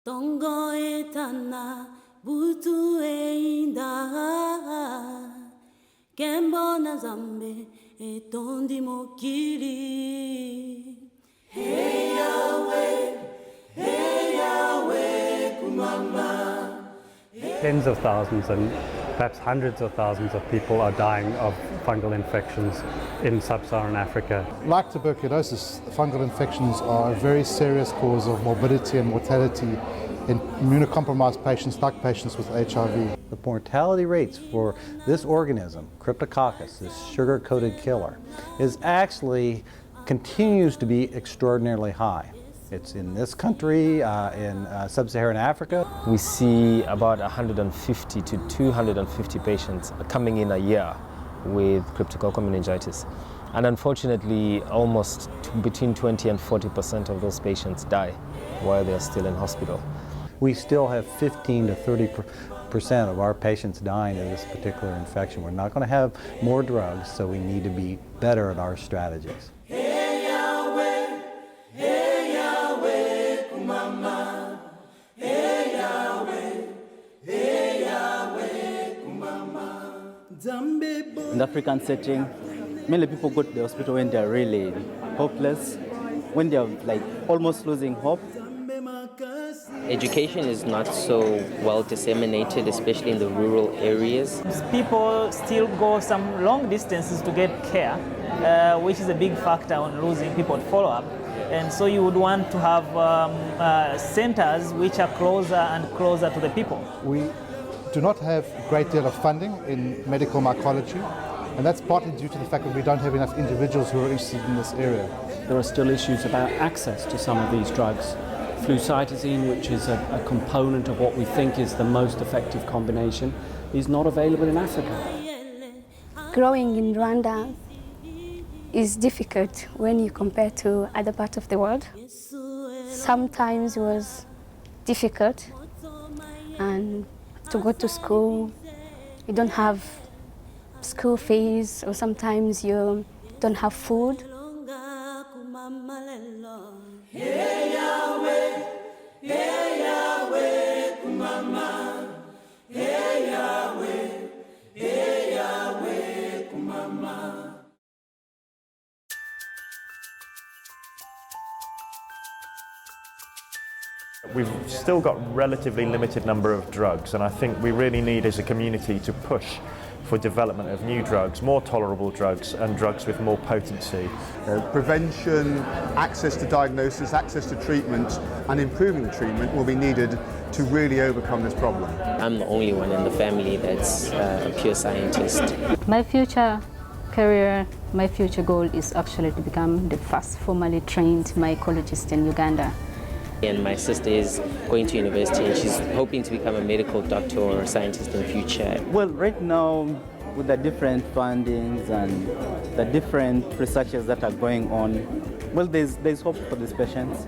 Tongo etana butu einda Kembo na zambe etondi mokili Hey Yahweh kumama Tens of thousands and perhaps hundreds of thousands of people are dying of fungal infections in sub-Saharan Africa. Like tuberculosis, fungal infections are a very serious cause of morbidity and mortality in immunocompromised patients like patients with HIV. The mortality rates for this organism, Cryptococcus, this sugar-coated killer, continues to be extraordinarily high. It's in this country, in sub-Saharan Africa. We see about 150 to 250 patients coming in a year with cryptococcal meningitis. And unfortunately, almost between 20 and 40% of those patients die while they're still in hospital. We still have 15 to 30% of our patients dying of this particular infection. We're not going to have more drugs, so we need to be better at our strategies. In the African setting, many people go to the hospital when they're really hopeless, when they're almost losing hope. Education is not so well disseminated, especially in the rural areas. People still go some long distances to get care, which is a big factor on losing people to follow-up. And so you would want to have centers which are closer and closer to the people. We do not have a great deal of funding in medical mycology, and that's partly due to the fact that we don't have enough individuals who are interested in this area. There are still issues about access to some of these drugs. Flucytosine, which is a component of what we think is the most effective combination, is not available in Africa. Growing in Rwanda is difficult when you compare to other parts of the world. Sometimes it was difficult, and to go to school, you don't have school fees, or sometimes you don't have food. We've still got relatively limited number of drugs, and I think we really need as a community to push for development of new drugs, more tolerable drugs and drugs with more potency. Prevention, access to diagnosis, access to treatment and improving the treatment will be needed to really overcome this problem. I'm the only one in the family that's a pure scientist. My future career, my future goal is actually to become the first formally trained mycologist in Uganda. And my sister is going to university and she's hoping to become a medical doctor or scientist in the future. Well, right now, with the different fundings and the different researches that are going on, well, there's hope for these patients.